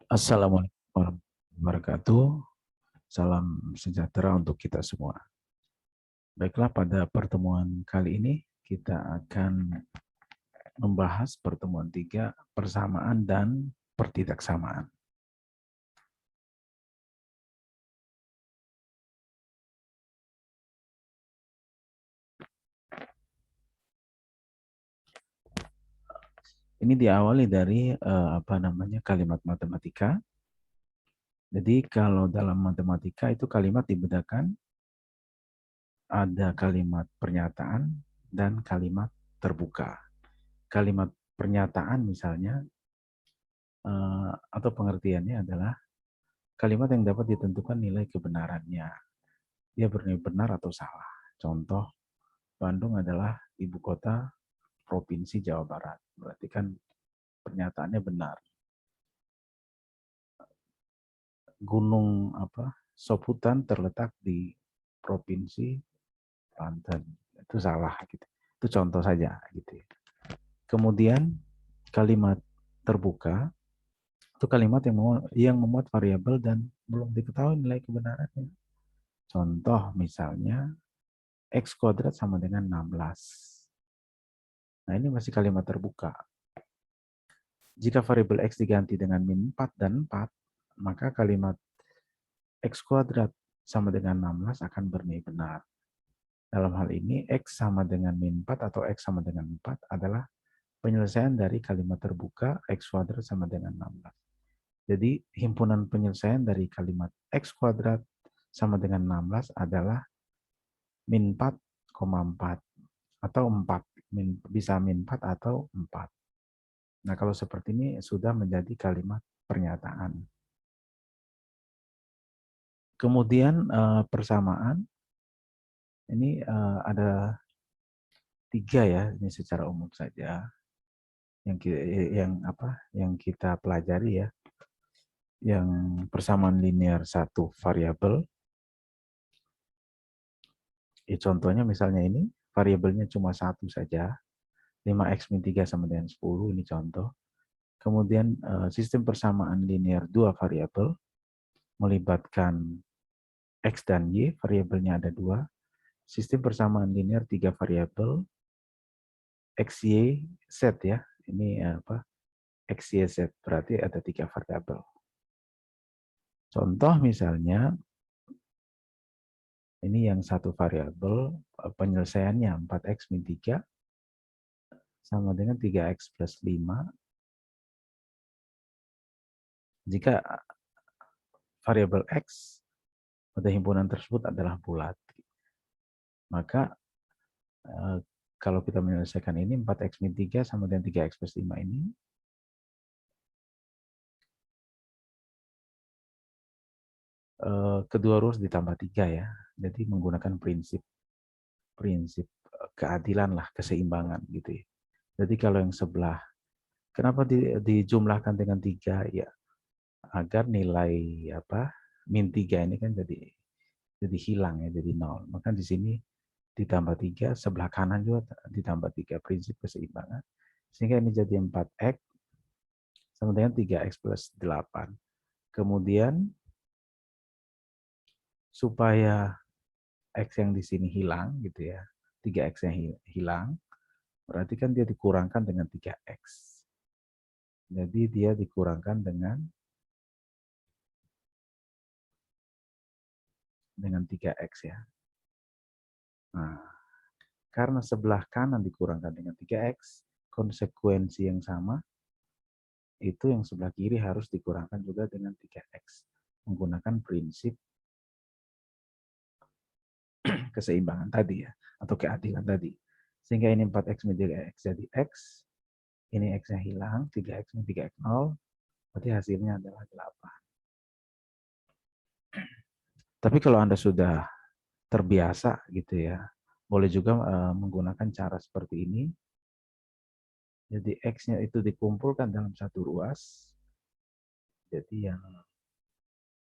Assalamualaikum warahmatullahi wabarakatuh. Salam sejahtera untuk kita semua. Baiklah, pada pertemuan kali ini kita akan membahas pertemuan 3, persamaan dan pertidaksamaan. Ini diawali dari kalimat matematika. Jadi kalau dalam matematika itu kalimat dibedakan, ada kalimat pernyataan dan kalimat terbuka. Kalimat pernyataan misalnya atau pengertiannya adalah kalimat yang dapat ditentukan nilai kebenarannya. Dia bernilai benar atau salah. Contoh, Bandung adalah ibu kota Provinsi Jawa Barat. Berarti kan pernyataannya benar. Gunung Soputan terletak di Provinsi Banten. Itu salah gitu. Itu contoh saja gitu. Kemudian kalimat terbuka itu kalimat yang memuat variabel dan belum diketahui nilai kebenarannya. Contoh misalnya X kuadrat sama dengan 16. Nah, ini masih kalimat terbuka. Jika variabel X diganti dengan min 4 dan 4, maka kalimat X kuadrat sama dengan 16 akan bernilai benar. Dalam hal ini, X sama dengan min 4 atau X sama dengan 4 adalah penyelesaian dari kalimat terbuka X kuadrat sama dengan 16. Jadi, himpunan penyelesaian dari kalimat X kuadrat sama dengan 16 adalah min 4,4 atau 4. Bisa min 4 atau 4. Nah, kalau seperti ini sudah menjadi kalimat pernyataan. Kemudian persamaan, ini ada 3 ya, ini secara umum saja yang kita pelajari ya. Yang persamaan linear satu variabel. Contohnya misalnya ini, variabelnya cuma satu saja, 5x min 3 sama dengan 10, ini contoh. Kemudian sistem persamaan linear 2 variabel, melibatkan X dan Y, variabelnya ada 2. Sistem persamaan linear 3 variabel, X, Y, Z ya. Ini X, Y, Z, berarti ada 3 variabel. Contoh misalnya, ini yang satu variabel, penyelesaiannya 4x min 3 sama dengan 3x plus 5. Jika variabel X pada himpunan tersebut adalah bulat, maka kalau kita menyelesaikan ini, 4x min 3 sama dengan 3x plus 5 ini, kedua ruas ditambah 3 ya. Jadi menggunakan prinsip keadilan lah, keseimbangan gitu ya. Jadi kalau yang sebelah, kenapa dijumlahkan dengan 3 ya? Agar nilai min 3 ini kan jadi hilang ya, jadi 0. Maka di sini ditambah 3, sebelah kanan juga ditambah 3, prinsip keseimbangan. Sehingga ini jadi 4x sama dengan 3x plus 8. Kemudian supaya X yang di sini hilang gitu ya, 3X yang hilang, berarti kan dia dikurangkan dengan 3X. Jadi dia dikurangkan dengan 3X ya. Nah, karena sebelah kanan dikurangkan dengan 3X, konsekuensi yang sama, itu yang sebelah kiri harus dikurangkan juga dengan 3X. Menggunakan prinsip keseimbangan tadi ya, atau keadilan tadi. Sehingga ini 4X min 3X jadi X, ini X-nya hilang, 3X min 3X 0, berarti hasilnya adalah 8. Tapi kalau Anda sudah terbiasa gitu ya, boleh juga menggunakan cara seperti ini. Jadi X-nya itu dikumpulkan dalam satu ruas. Jadi yang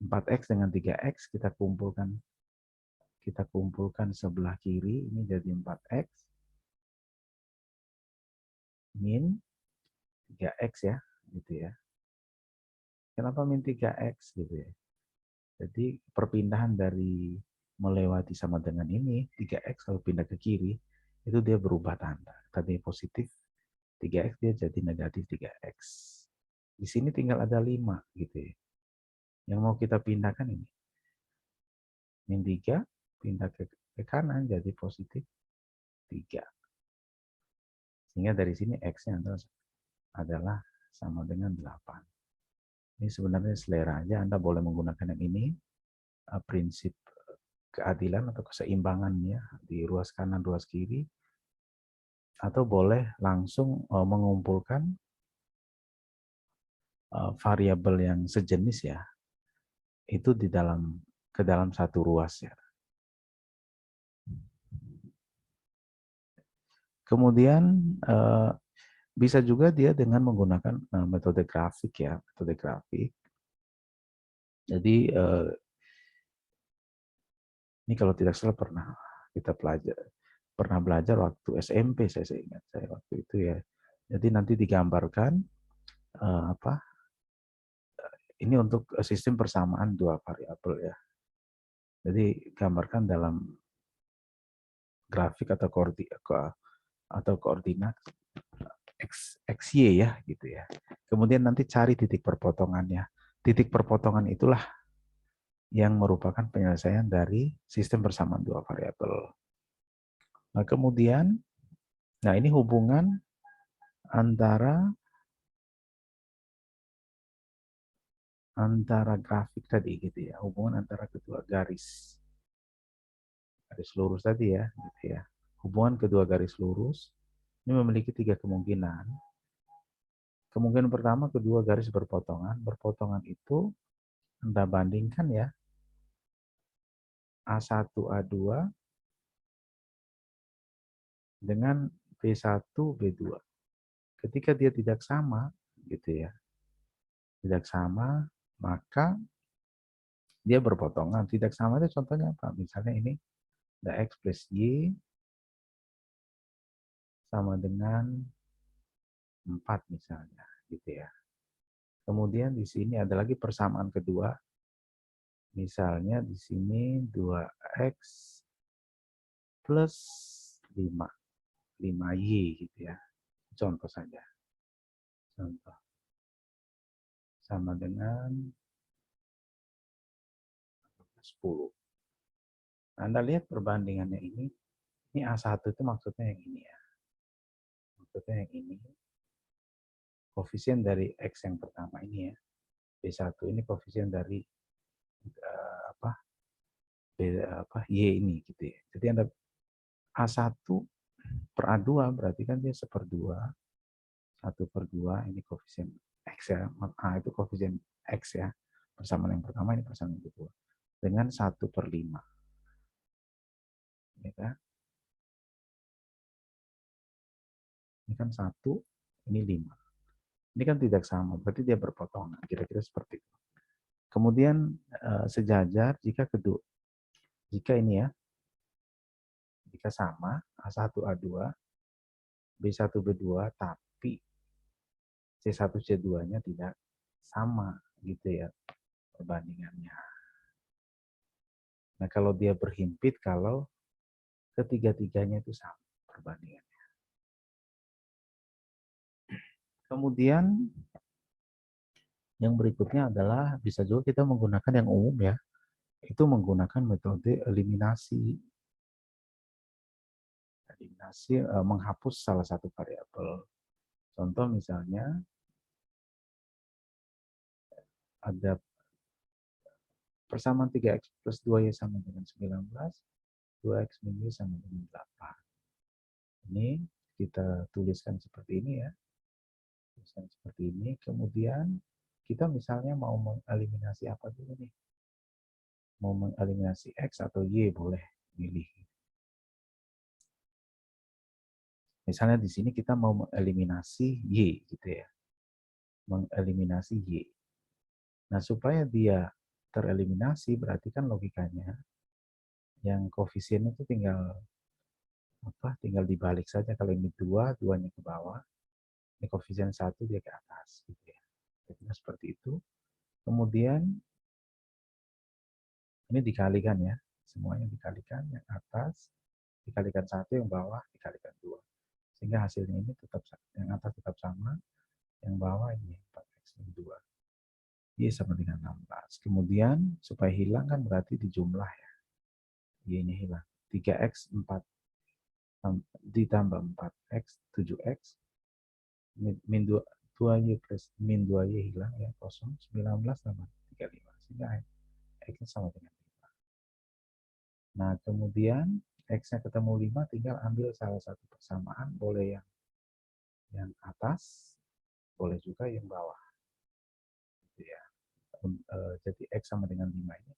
4X dengan 3X kita kumpulkan sebelah kiri, ini jadi 4X min 3X ya, gitu ya. Kenapa min 3x gitu ya. Jadi perpindahan dari melewati sama dengan ini 3x kalau pindah ke kiri itu dia berubah tanda. Tadi positif 3x dia jadi negatif 3x. Di sini tinggal ada 5 gitu ya. Yang mau kita pindahkan ini. Min 3 pindah ke kanan jadi positif 3. Sehingga dari sini x-nya adalah sama dengan 8. Ini sebenarnya selera aja, Anda boleh menggunakan yang ini, prinsip keadilan atau keseimbangannya di ruas kanan, ruas kiri, atau boleh langsung mengumpulkan variabel yang sejenis ya, itu ke dalam satu ruas ya. Kemudian bisa juga dia dengan menggunakan metode grafik ya, metode grafik. Jadi ini kalau tidak salah kita pernah belajar waktu SMP saya ingat saya waktu itu ya. Jadi nanti digambarkan ini untuk sistem persamaan dua variabel ya. Jadi gambarkan dalam grafik atau koordinat XY ya gitu ya. Kemudian nanti cari titik perpotongannya. Titik perpotongan itulah yang merupakan penyelesaian dari sistem persamaan dua variabel. Nah, kemudian ini hubungan antara grafik tadi gitu ya, hubungan antara kedua garis lurus tadi ya, gitu ya. Hubungan kedua garis lurus ini memiliki 3 kemungkinan. Kemungkinan pertama, kedua garis berpotongan. Berpotongan itu Anda bandingkan ya, A1, A2 dengan B1, B2. Ketika dia tidak sama, gitu ya, tidak sama, maka dia berpotongan. Tidak sama itu contohnya apa? Misalnya ini ada X plus Y sama dengan 4 misalnya, gitu ya. Kemudian di sini ada lagi persamaan kedua. Misalnya di sini 2X plus 5. 5Y gitu ya. Contoh saja. Contoh. Sama dengan 10. Anda lihat perbandingannya ini. Ini A1 itu maksudnya yang ini ya. Maksudnya yang ini. Koefisien dari X yang pertama ini ya. B1 ini koefisien dari Y ini gitu ya. Jadi Anda A1 per A2 berarti kan dia 1/2. 1/2 ini koefisien X ya. A itu koefisien X ya. Persamaan yang pertama ini persamaan yang kedua. Dengan 1/5. Ya kan? Ini kan 1, ini 5. Ini kan tidak sama, berarti dia berpotongan. Kira-kira seperti itu. Kemudian sejajar jika ini ya, jika sama, A1, A2, B1, B2, tapi C1, C2-nya tidak sama gitu ya perbandingannya. Nah, kalau dia berhimpit kalau ketiga-tiganya itu sama perbandingannya. Kemudian yang berikutnya adalah bisa juga kita menggunakan yang umum ya. Itu menggunakan metode eliminasi. Eliminasi menghapus salah satu variabel. Contoh misalnya ada persamaan 3x plus 2y sama dengan 19, 2x min y sama dengan 8. Ini kita tuliskan seperti ini ya. Tuliskan seperti ini. Kemudian kita misalnya mau mengeliminasi apa dulu nih? Mau mengeliminasi X atau Y boleh pilih. Misalnya di sini kita mau mengeliminasi Y gitu ya. Mengeliminasi Y. Nah, supaya dia tereliminasi berarti kan logikanya yang koefisien itu tinggal dibalik saja. Kalau ini 2, 2-nya ke bawah. Ini koefisien 1 dia ke atas gitu ya. Jadi seperti itu. Kemudian ini dikalikan ya, semuanya dikalikan, yang atas dikalikan 1, yang bawah dikalikan 2. Sehingga hasilnya ini tetap, yang atas tetap sama, yang bawah ini 4x min 2. Y sama dengan 16. Kemudian supaya hilang kan berarti dijumlah ya. Y-nya hilang. 3x 4 ditambah 4x 7x min 2y plus min 2y hilang ya, kosong. 19 tambah 35 sehingga x-nya sama dengan 5. Nah, kemudian x-nya ketemu 5, tinggal ambil salah satu persamaan, boleh yang atas, boleh juga yang bawah. Gitu ya. Jadi x sama dengan 5 ini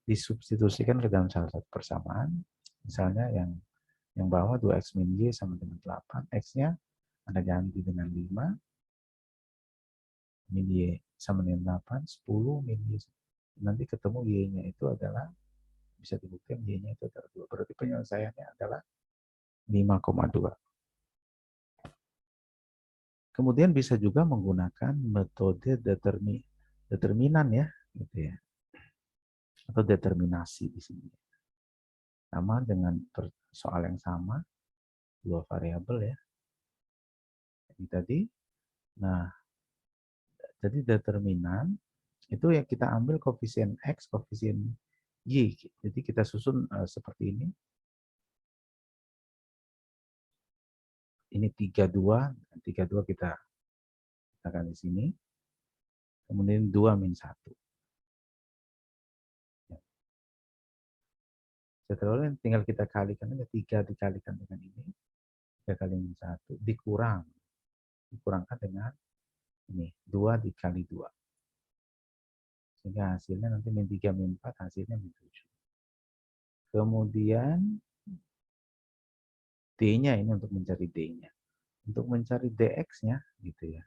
disubstitusikan ke dalam salah satu persamaan. Misalnya yang bawah 2x min y sama dengan 8. X-nya Anda ganti dengan 5. Min y sama dengan 8. 10 min y. Nanti ketemu y-nya itu adalah, bisa dibuktikan y-nya itu adalah 2. Berarti penyelesaiannya adalah 5,2. Kemudian bisa juga menggunakan metode determinan ya, gitu ya. Atau determinasi di sini. Sama dengan soal yang sama, 2 variabel ya. Ini tadi. Nah, jadi determinan itu yang kita ambil koefisien X, koefisien Y. Jadi kita susun seperti ini. Ini 32, 32 kita letakkan di sini. Kemudian 2 min 1. Setelah tinggal kita kalikan aja, 3 dikalikan dengan ini. 3 kali min 1 dikurangkan dengan ini, 2 dikali 2. Sehingga hasilnya nanti min 3 min 4, hasilnya min 7. Kemudian D-nya ini untuk mencari D-nya. Untuk mencari DX-nya gitu ya.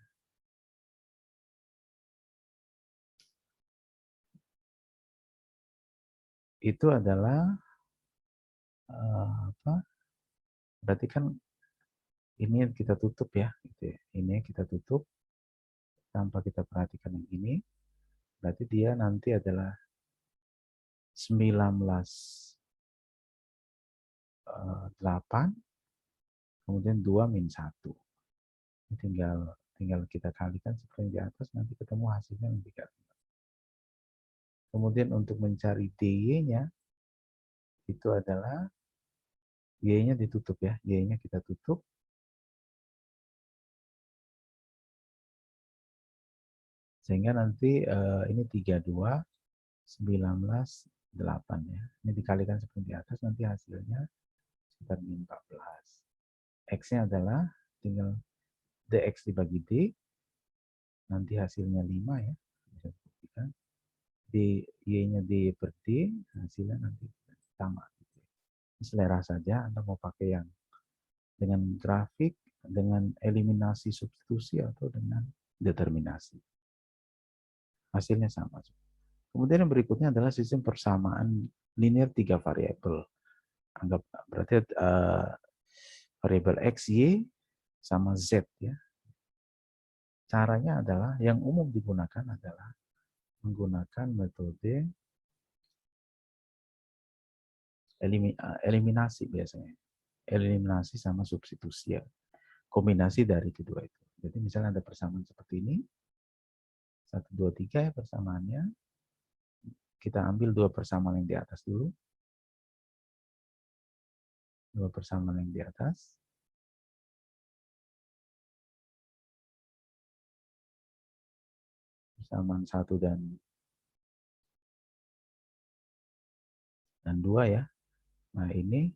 Itu adalah apa? Berarti kan ini kita tutup ya, gitu ya. Ini kita tutup tanpa kita perhatikan yang ini. Berarti dia nanti adalah 19,8 kemudian 2 min 1. Ini tinggal kita kalikan seperti di atas, nanti ketemu hasilnya yang 3. Kemudian untuk mencari DY-nya itu adalah Y-nya ditutup ya, Y-nya kita tutup. Sehingga nanti ini 32, 19, 8 ya. Ini dikalikan seperti di atas, nanti hasilnya sekitar min 14. X-nya adalah tinggal DX dibagi D, nanti hasilnya 5 ya. Bisa dibuktikan. Y-nya D per D, hasilnya nanti sama. Selera saja, Anda mau pakai yang dengan grafik, dengan eliminasi substitusi, atau dengan determinasi. Hasilnya sama. Kemudian yang berikutnya adalah sistem persamaan linear 3 variabel. Anggap berarti variabel X, Y, sama Z ya. Caranya adalah, yang umum digunakan adalah menggunakan metode eliminasi biasanya. Eliminasi sama substitusi ya. Kombinasi dari kedua itu. Jadi misalnya ada persamaan seperti ini. 1, 2, 3 ya persamaannya. Kita ambil 2 persamaan yang di atas dulu. 2 persamaan yang di atas. Persamaan 1 dan 2 ya. Nah ini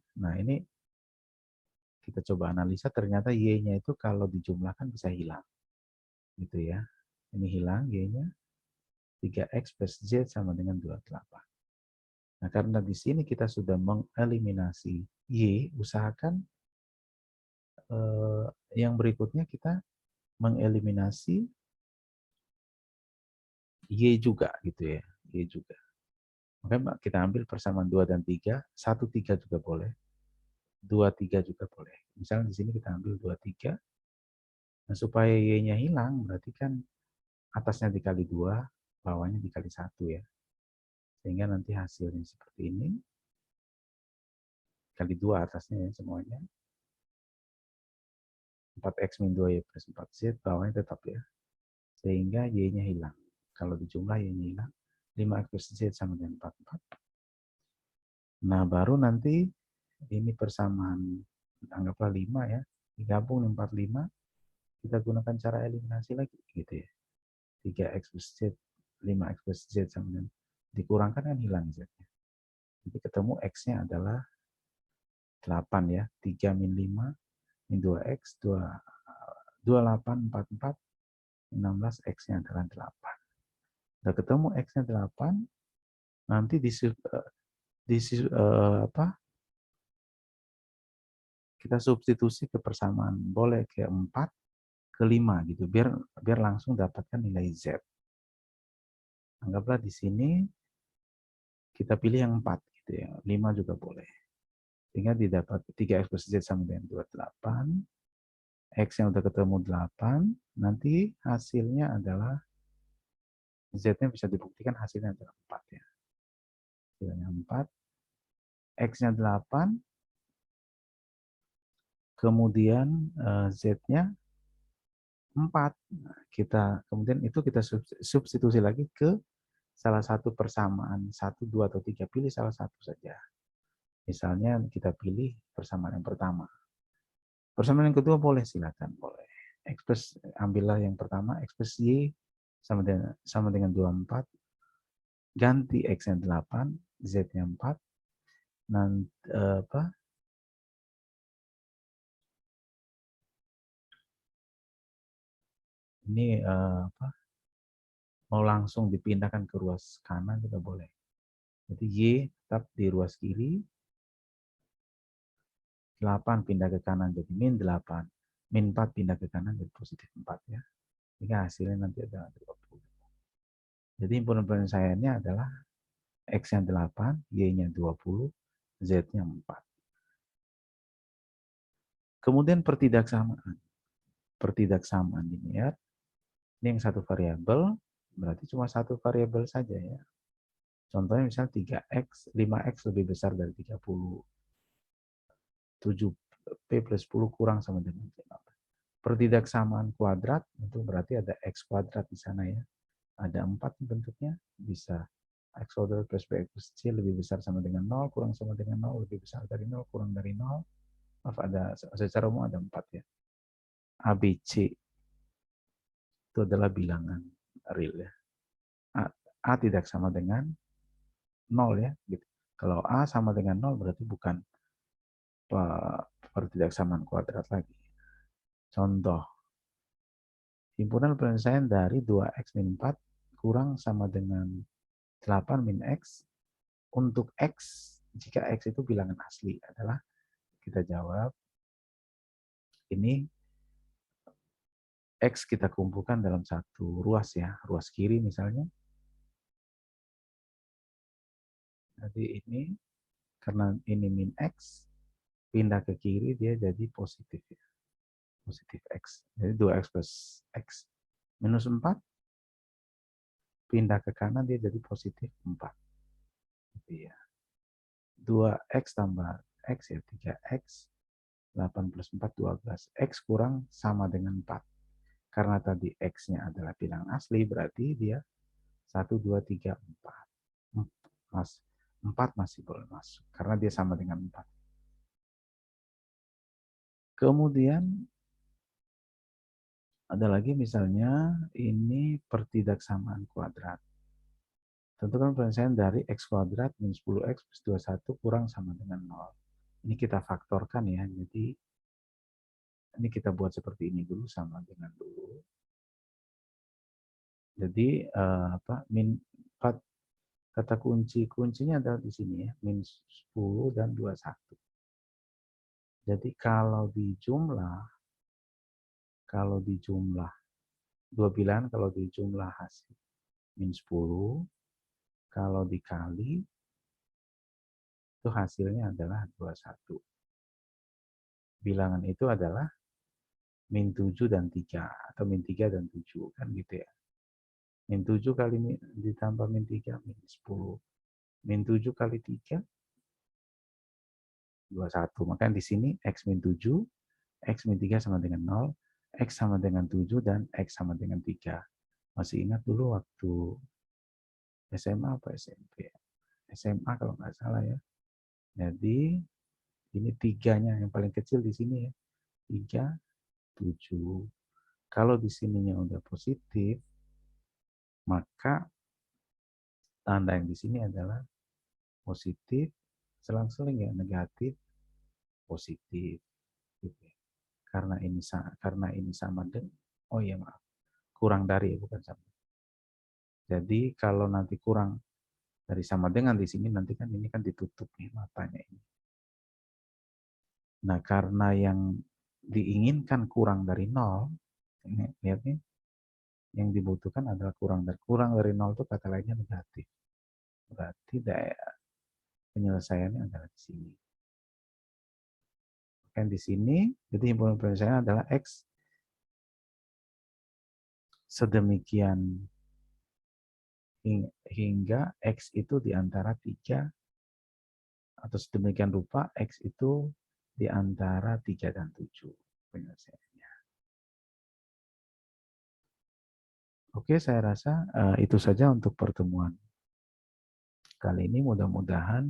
kita coba analisa, ternyata Y-nya itu kalau dijumlahkan bisa hilang. Gitu ya. Ini hilang Y-nya. 3X plus Z sama dengan 28. Nah, karena di sini kita sudah mengeliminasi Y, usahakan yang berikutnya kita mengeliminasi Y juga gitu ya. Y juga. Maka kita ambil persamaan 2 dan 3, 1, 3 juga boleh. 2, 3 juga boleh. Misalnya di sini kita ambil 2, 3. Nah, supaya Y-nya hilang, berarti kan atasnya dikali 2, bawahnya dikali 1 ya. Sehingga nanti hasilnya seperti ini. Kali 2 atasnya ya semuanya. 4x min 2y plus 4z, bawahnya tetap ya. Sehingga y-nya hilang. Kalau dijumlah y-nya hilang. 5x plus z sama dengan 44. Nah, baru nanti ini persamaan, anggaplah 5 ya. Digabung 45, kita gunakan cara eliminasi lagi gitu ya. 3x plus z, 5x plus z sama dengan, dikurangkan kan hilang z-nya. Jadi ketemu x-nya adalah 8 ya. 3 min 5 min 2x, 28, 44, 16, x-nya adalah 8. Udah ketemu x-nya 8, nanti kita substitusi ke persamaan. Boleh ke 4, ke 5 gitu. Biar langsung dapatkan nilai z. Anggaplah di sini kita pilih yang 4 gitu ya. 5 juga boleh. Sehingga didapat 3x plus z sama dengan 28. X yang udah ketemu 8, nanti hasilnya adalah z-nya bisa dibuktikan hasilnya adalah 4 ya. Hasilnya 4. X-nya 8, kemudian z-nya 4. Nah, kemudian itu kita substitusi lagi ke salah satu persamaan 1, 2, atau 3. Pilih salah satu saja. Misalnya kita pilih persamaan yang pertama. Persamaan yang kedua boleh, silakan, boleh. X plus, ambillah yang pertama, X plus Y sama dengan 24. Ganti X-nya 8, Z-nya 4. Nanti, ini mau langsung dipindahkan ke ruas kanan juga boleh. Jadi Y tetap di ruas kiri, 8 pindah ke kanan jadi min 8, min 4 pindah ke kanan jadi positif 4 ya. Sehingga hasilnya nanti adalah 20. Jadi himpunan penyelesaiannya adalah X-nya 8, Y-nya 20, Z-nya 4. Kemudian pertidaksamaan. Pertidaksamaan linear. Ini yang satu variabel, berarti cuma satu variabel saja ya. Contohnya misalnya 3x, 5x lebih besar dari 30. 7p plus 10 kurang sama dengan 5. Pertidaksamaan kuadrat, itu berarti ada x kuadrat di sana ya. Ada 4 bentuknya, bisa x kuadrat plus bx plus c lebih besar sama dengan 0, kurang sama dengan 0, lebih besar dari 0, kurang dari 0. Maaf, secara umum ada 4 ya. A, B, C itu adalah bilangan real ya. A tidak sama dengan 0 ya. Gitu. Kalau A sama dengan 0 berarti bukan pertidaksamaan kuadrat lagi. Contoh, himpunan penyelesaian dari 2x min 4 kurang sama dengan 8 min x. Untuk x, jika x itu bilangan asli adalah, kita jawab, ini x kita kumpulkan dalam satu ruas ya, ruas kiri misalnya. Jadi ini, karena ini min x, pindah ke kiri dia jadi positif ya. Positif x. Jadi 2x plus x. Minus 4, pindah ke kanan dia jadi positif 4. Jadi ya. 2x tambah x ya 3x, 8 plus 4, 12. X kurang sama dengan 4. Karena tadi x-nya adalah bilangan asli, berarti dia 1, 2, 3, 4. 4 masih boleh masuk, karena dia sama dengan 4. Kemudian, ada lagi misalnya, ini pertidaksamaan kuadrat. Tentukan penyelesaian dari x kuadrat min 10x plus 21 kurang sama dengan 0. Ini kita faktorkan ya, jadi ini kita buat seperti ini dulu, sama dengan dulu. Jadi min 4, kata kuncinya adalah di sini ya, min 10 dan 21. Jadi kalau dijumlah dua bilangan, kalau dijumlah hasil min 10, kalau dikali itu hasilnya adalah 21. Bilangan itu adalah min 7 dan 3 atau min 3 dan 7 kan gitu ya. Min 7 kali ditambah min 3, min 10. Min 7 kali 3, 21. Maka di sini X min 7, X min 3 sama dengan 0, X sama dengan 7, dan X sama dengan 3. Masih ingat dulu waktu SMA apa SMP? SMA kalau nggak salah ya. Jadi ini 3-nya yang paling kecil di sini ya. 3, 7. Kalau di sininya udah positif, maka tanda yang di sini adalah positif, selang-seling ya, negatif, positif. Gitu. Karena ini sama dengan, oh iya maaf, kurang dari ya, bukan sama. Jadi kalau nanti kurang dari sama dengan di sini, nanti kan ini kan ditutup nih matanya ini. Nah, karena yang diinginkan kurang dari 0, ini lihat nih, yang dibutuhkan adalah kurang dari 0 itu kata lainnya negatif. Berarti penyelesaiannya adalah di sini. Dan di sini, jadi himpunan penyelesaian adalah X sedemikian hingga X itu di antara 3, atau sedemikian rupa X itu di antara 3 dan 7 penyelesaiannya. Oke, saya rasa itu saja untuk pertemuan kali ini. Mudah-mudahan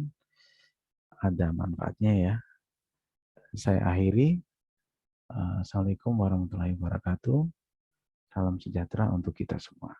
ada manfaatnya ya. Saya akhiri. Assalamualaikum warahmatullahi wabarakatuh. Salam sejahtera untuk kita semua.